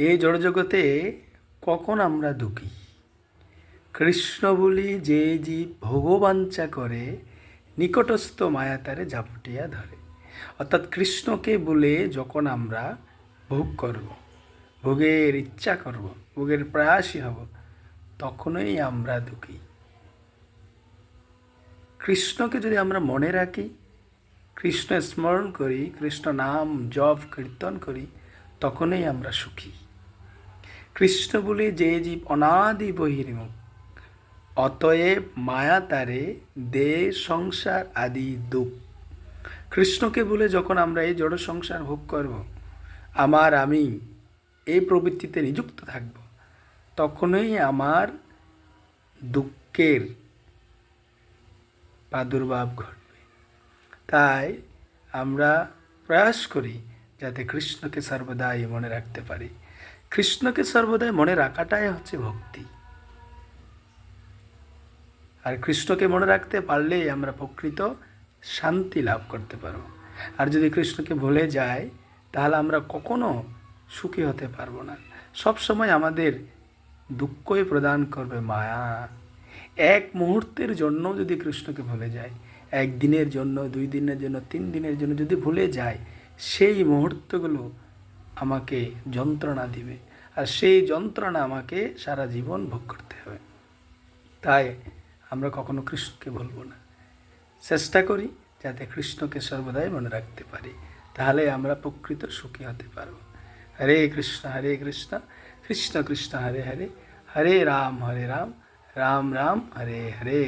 এই জড়জগতে কখন আমরা দুঃখী? কৃষ্ণ বলি যে জীব ভোগবাঞ্ছা করে, নিকটস্থ মায়া তারে ঝাপটিয়া ধরে। অর্থাৎ কৃষ্ণকে বলে যখন আমরা ভোগ করব, ভোগের ইচ্ছা করব, ভোগের প্রয়াসী হব, তখনই আমরা দুঃখী। কৃষ্ণকে যদি আমরা মনে রাখি, কৃষ্ণ স্মরণ করি, কৃষ্ণ নাম জপ কীর্তন করি, তখনই আমরা সুখী। কৃষ্ণ বলে যে জীব অনাদি বহির্মুখ, অতএব মায়া তারে দে সংসার আদি দুঃখ। কৃষ্ণকে বলে যখন আমরা এই জড় সংসার ভোগ করব, আমার আমি এই প্রবৃত্তিতে নিযুক্ত থাকব, তখনই আমার দুঃখের প্রাদুর্ভাব ঘটবে। তাই আমরা প্রয়াস করি যাতে কৃষ্ণকে সর্বদাই মনে রাখতে পারি। কৃষ্ণকে সর্বদাই মনে রাখাটাই হচ্ছে ভক্তি। আর কৃষ্ণকে মনে রাখতে পারলেই আমরা প্রকৃত শান্তি লাভ করতে পারব। আর যদি কৃষ্ণকে ভুলে যাই, তাহলে আমরা কখনো সুখী হতে পারবো না। সবসময় আমাদের দুঃখই প্রদান করবে মায়া। এক মুহূর্তের জন্য যদি কৃষ্ণকে ভুলে যায়, একদিনের জন্য, 2 দিনের জন্য, 3 দিনের জন্য যদি ভুলে যায়, সেই মুহূর্তগুলো আমাকে যন্ত্রণা দিবে, আর সেই যন্ত্রণা আমাকে সারা জীবন ভোগ করতে হবে। তাই আমরা কখনো কৃষ্ণকে ভুলব না। চেষ্টা করি যাতে কৃষ্ণকে সর্বদাই মনে রাখতে পারি, তাহলে আমরা প্রকৃত সুখী হতে পারব। হরে কৃষ্ণ কৃষ্ণ কৃষ্ণ হরে হরে, হরে রাম রাম রাম হরে হরে।